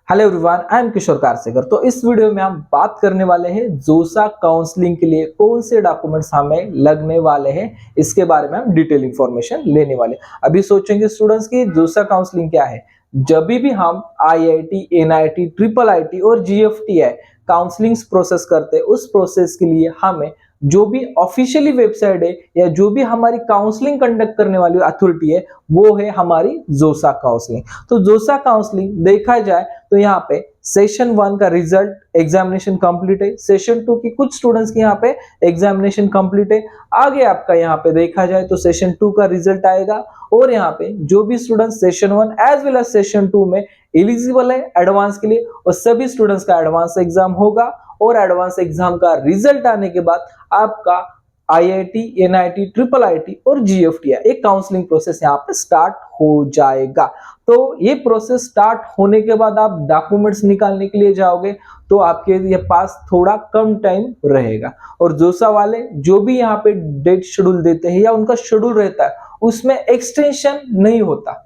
Hello everyone, I am किशोर कारसेकर। तो इस video में हम बात करने वाले हैं जोसा काउंसलिंग के लिए कौन से डॉक्यूमेंट्स हमें लगने वाले हैं, इसके बारे में हम डिटेल इंफॉर्मेशन लेने वाले। अभी सोचेंगे स्टूडेंट्स की जोसा काउंसलिंग क्या है। जब भी हम आईआईटी, एनआईटी, ट्रिपल आईटी और जीएफटीआई काउंसलिंग प्रोसेस करते हैं, उस प्रोसेस के लिए हमें जो भी ऑफिशियली वेबसाइट है या जो भी हमारी काउंसलिंग कंडक्ट करने वाली अथॉरिटी है, वो है हमारी जोसा काउंसलिंग। तो जोसा काउंसलिंग देखा जाए तो यहाँ पे सेशन 1 का रिजल्ट एग्जामिनेशन कंप्लीट है, सेशन 2 की कुछ स्टूडेंट्स की यहाँ पे एग्जामिनेशन कंप्लीट है। आगे आपका यहाँ पे देखा जाए तो सेशन 2 का रिजल्ट आएगा और यहाँ पे जो भी student session 1 as well as session 2 में एलिजिबल है एडवांस के लिए, और सभी स्टूडेंट्स का एडवांस एग्जाम होगा और एडवांस एग्जाम का रिजल्ट आने के बाद आपका आईआईटी, एनआईटी, ट्रिपल आईटी और जीएफटीआई एक काउंसलिंग प्रोसेस यहाँ पे स्टार्ट हो जाएगा। तो ये प्रोसेस स्टार्ट होने के बाद आप डॉक्यूमेंट्स निकालने के लिए जाओगे तो आपके ये पास थोड़ा कम टाइम रहेगा। और जोसा वाले जो भी यहाँ पे डेट शेड्यूल देते हैं या उनका शेड्यूल रहता है, उसमें एक्सटेंशन नहीं होता,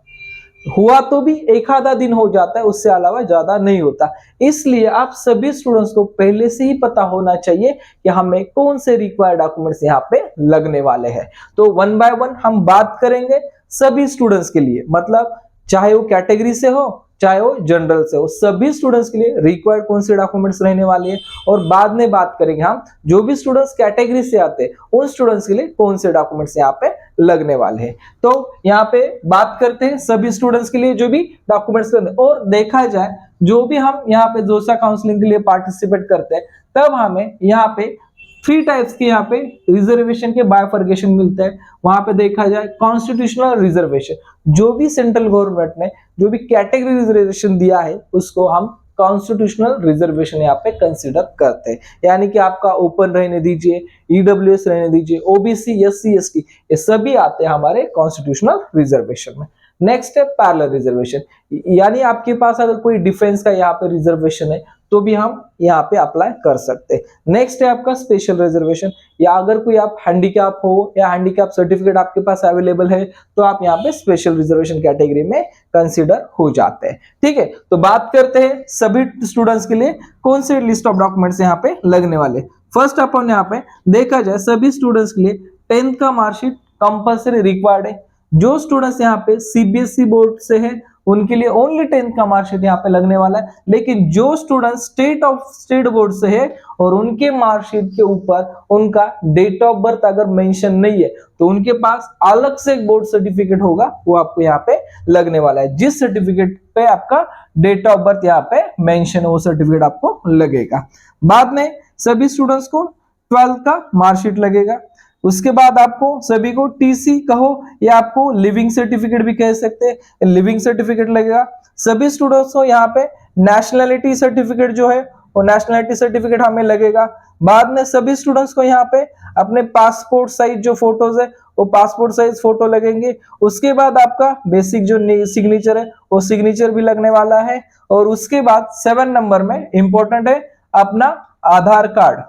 हुआ तो भी एक आधा दिन हो जाता है, उससे अलावा ज्यादा नहीं होता। इसलिए आप सभी स्टूडेंट्स को पहले से ही पता होना चाहिए कि हमें कौन से रिक्वायर्ड डॉक्यूमेंट्स यहाँ पे लगने वाले हैं। तो वन बाय वन हम बात करेंगे सभी स्टूडेंट्स के लिए, मतलब चाहे वो कैटेगरी से हो चाहे वो जनरल से हो, सभी स्टूडेंट्स के लिए रिक्वायर्ड कौन से डॉक्यूमेंट्स रहने वाले हैं। और बाद में बात करेंगे हम जो भी स्टूडेंट्स कैटेगरी से आते हैं उन स्टूडेंट्स के लिए कौन से डॉक्यूमेंट्स यहाँ पे लगने वाले हैं। तो यहाँ पे बात करते हैं सभी स्टूडेंट्स के लिए जो भी डॉक्यूमेंट्स लगने। और देखा जाए जो भी हम यहाँ पे जोसा काउंसलिंग के लिए पार्टिसिपेट करते हैं, तब हमें यहाँ पे 3 टाइप्स के यहाँ पे रिजर्वेशन के बायफर्गेशन मिलते हैं। वहां पे देखा जाए कॉन्स्टिट्यूशनल रिजर्वेशन, जो भी सेंट्रल गवर्नमेंट ने जो भी कैटेगरी रिजर्वेशन दिया है उसको हम कॉन्स्टिट्यूशनल रिजर्वेशन यहाँ पे कंसीडर करते हैं। यानी कि आपका ओपन रहने दीजिए, ईडब्ल्यूएस रहने दीजिए, ओबीसी, एससी, एसटी, ये सभी आते हैं हमारे कॉन्स्टिट्यूशनल रिजर्वेशन में। नेक्स्ट है पैरेलल रिजर्वेशन, यानी आपके पास अगर कोई डिफेंस का यहाँ पे रिजर्वेशन है तो भी हम यहाँ पे अप्लाई कर सकते हैं। नेक्स्ट है आपका स्पेशल रिजर्वेशन, या अगर कोई आप हैंडीकैप हो या हैंडीकैप सर्टिफिकेट आपके पास अवेलेबल है तो आप यहाँ पे स्पेशल रिजर्वेशन कैटेगरी में कंसीडर हो जाते हैं। ठीक है, तो बात करते हैं सभी स्टूडेंट्स के लिए कौन से लिस्ट ऑफ डॉक्यूमेंट्स यहाँ पे लगने वाले। फर्स्ट अपन यहाँ पे देखा जाए सभी स्टूडेंट्स के लिए 10th का मार्कशीट कंपल्सरी रिक्वायर्ड है। जो स्टूडेंट्स यहाँ पे सीबीएसई बोर्ड से है उनके लिए ओनली 10th का मार्कशीट यहाँ पे लगने वाला है। लेकिन जो स्टूडेंट स्टेट बोर्ड से है और उनके मार्कशीट के ऊपर उनका डेट ऑफ बर्थ अगर मेंशन नहीं है तो उनके पास अलग से एक बोर्ड सर्टिफिकेट होगा, वो आपको यहाँ पे लगने वाला है। जिस सर्टिफिकेट पे आपका डेट ऑफ बर्थ यहाँ पे मेंशन है वो सर्टिफिकेट आपको लगेगा। बाद में सभी स्टूडेंट्स को 12th का मार्कशीट लगेगा। उसके बाद आपको सभी को टीसी कहो या आपको लिविंग सर्टिफिकेट भी कह सकते हैं, लिविंग सर्टिफिकेट लगेगा। सभी स्टूडेंट्स को यहाँ पे नेशनैलिटी सर्टिफिकेट जो है वो नेशनैलिटी सर्टिफिकेट हमें लगेगा। बाद में सभी स्टूडेंट्स को यहाँ पे अपने पासपोर्ट साइज जो फोटोज है वो पासपोर्ट साइज फोटो लगेंगे। उसके बाद आपका बेसिक जो सिग्नेचर है वो सिग्नेचर भी लगने वाला है। और उसके बाद 7 नंबर में इंपॉर्टेंट है अपना आधार कार्ड,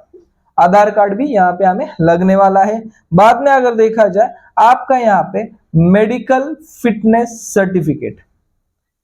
आधार कार्ड भी यहाँ पे हमें लगने वाला है। बाद में अगर देखा जाए आपका यहाँ पे मेडिकल फिटनेस सर्टिफिकेट,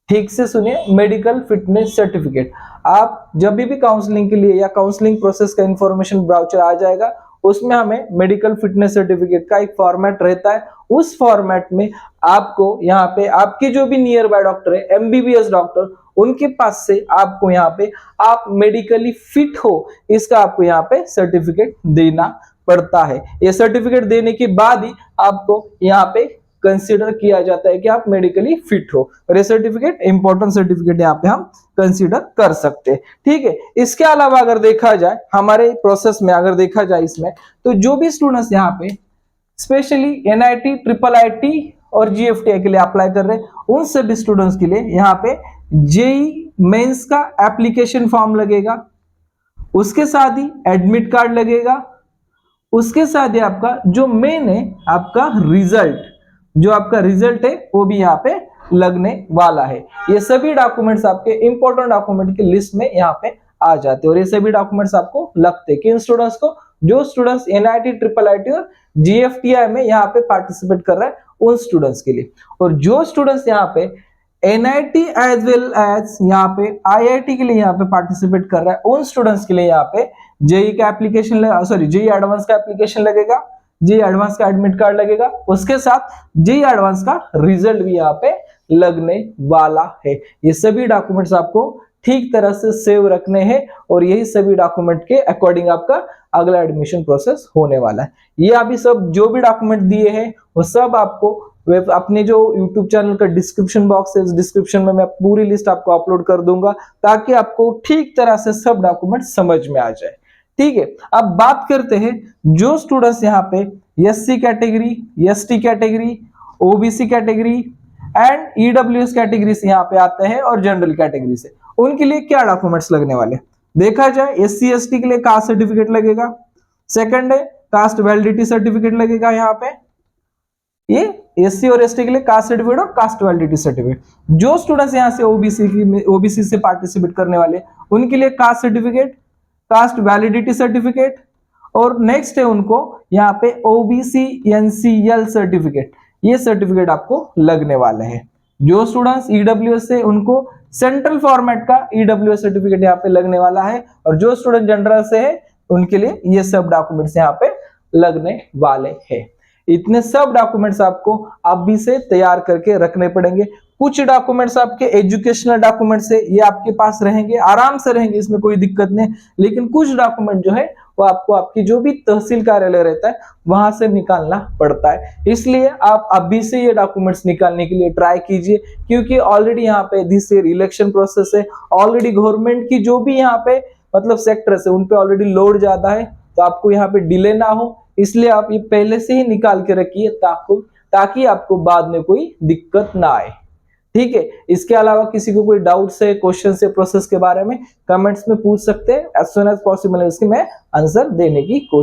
ठीक से सुनिए, मेडिकल फिटनेस सर्टिफिकेट। आप जब भी काउंसलिंग के लिए या काउंसलिंग प्रोसेस का इंफॉर्मेशन ब्राउचर आ जाएगा उसमें हमें मेडिकल फिटनेस सर्टिफिकेट का एक फॉर्मेट रहता है। उस फॉर्मेट में आपको यहाँ पे आपके जो भी नियर बाय डॉक्टर है, एमबीबीएस डॉक्टर, उनके पास से आपको यहाँ पे आप मेडिकली फिट हो इसका आपको यहाँ पे सर्टिफिकेट देना पड़ता है। ये सर्टिफिकेट देने के बाद ही आपको यहाँ पे कंसीडर किया जाता है कि आप मेडिकली फिट हो, और ये सर्टिफिकेट इंपॉर्टेंट सर्टिफिकेट यहाँ पे हम कंसीडर कर सकते हैं। ठीक है, इसके अलावा अगर देखा जाए हमारे प्रोसेस में अगर देखा जाए इसमें, तो जो भी स्टूडेंट्स यहाँ पे स्पेशली एनआईटी, ट्रिपल आईटी और जीएफटीआई के लिए अप्लाई कर रहे हैं उन सभी स्टूडेंट्स के लिए यहाँ पे जेई मेंस का एप्लीकेशन फॉर्म लगेगा। उसके साथ ही एडमिट कार्ड लगेगा। उसके साथ ही आपका जो मेन है आपका रिजल्ट, जो आपका रिजल्ट है वो भी यहाँ पे लगने वाला है। ये सभी डॉक्यूमेंट्स आपके इंपॉर्टेंट डॉक्यूमेंट की लिस्ट में यहाँ पे आ जाते हैं और ये सभी डॉक्यूमेंट्स आपको लगते हैं किन स्टूडेंट्स को, जो स्टूडेंट्स एनआईटी, ट्रिपल आईटी और जीएफटीआई में यहाँ पे पार्टिसिपेट कर रहे हैं उन स्टूडेंट्स के लिए। और जो स्टूडेंट्स यहाँ पे NIT एज वेल एज यहाँ पे IIT के लिए यहाँ पे पार्टिसिपेट कर रहा है, उन स्टूडेंट्स के लिए यहाँ पे जेई का एप्लीकेशन जेई एडवांस का एप्लीकेशन लगेगा, जेई एडवांस का एडमिट कार्ड लगेगा, उसके साथ जेई एडवांस का रिजल्ट भी यहाँ पे लगने वाला है। ये सभी डॉक्यूमेंट्स आपको ठीक तरह से सेव रखने हैं और यही सभी डॉक्यूमेंट के अकॉर्डिंग आपका अगला एडमिशन प्रोसेस होने वाला है। ये अभी सब जो भी डॉक्यूमेंट दिए हैं वो सब आपको अपने जो YouTube चैनल का डिस्क्रिप्शन बॉक्स है, इस डिस्क्रिप्शन में मैं पूरी लिस्ट आपको अपलोड कर दूंगा ताकि आपको ठीक तरह से सब डॉक्यूमेंट समझ में आ जाए। ठीक है, अब बात करते हैं जो स्टूडेंट्स यहाँ पे SC category, ST category, OBC category and EWS category से यहाँ पे आते हैं और जनरल कैटेगरी से, उनके लिए क्या डॉक्यूमेंट्स लगने वाले। देखा जाए SC ST के लिए कास्ट सर्टिफिकेट लगेगा, सेकंड है कास्ट वैलिडिटी सर्टिफिकेट लगेगा। यहाँ पे ये SC और ST के लिए कास्ट सर्टिफिकेट और कास्ट वैलिडिटी सर्टिफिकेट। जो स्टूडेंट्स यहाँ से OBC से पार्टिसिपेट करने वाले उनके लिए caste certificate, cast validity certificate और नेक्स्ट है उनको यहाँ पे OBC NCL सर्टिफिकेट, ये सर्टिफिकेट आपको लगने वाले हैं। जो स्टूडेंट्स EWS से उनको सेंट्रल फॉर्मेट का EWS सर्टिफिकेट यहाँ पे लगने वाला है और जो स्टूडेंट जनरल से है उनके लिए ये सब डॉक्यूमेंट्स यहाँ पे लगने वाले हैं। इतने सब डॉक्यूमेंट्स आपको अभी से तैयार करके रखने पड़ेंगे। कुछ डॉक्यूमेंट्स आपके एजुकेशनल डॉक्यूमेंट्स है, ये आपके पास रहेंगे, आराम से रहेंगे, इसमें कोई दिक्कत नहीं। लेकिन कुछ डॉक्यूमेंट जो है वो आपको आपकी जो भी तहसील कार्यालय रहता है वहां से निकालना पड़ता है, इसलिए आप अभी से ये डॉक्यूमेंट्स निकालने के लिए ट्राई कीजिए, क्योंकि ऑलरेडी यहाँ पे दिस ईयर इलेक्शन प्रोसेस है, ऑलरेडी गवर्नमेंट की जो भी यहाँ पे मतलब सेक्टर्स है उन पे ऑलरेडी लोड ज्यादा है, तो आपको यहाँ पे डिले ना हो, इसलिए आप ये पहले से ही निकाल के रखिए ताकि आपको बाद में कोई दिक्कत ना आए। ठीक है, इसके अलावा किसी को कोई डाउट्स है, क्वेश्चन है प्रोसेस के बारे में कमेंट्स में पूछ सकते हैं, एज सुन एज पॉसिबल इसकी मैं आंसर देने की कोशिश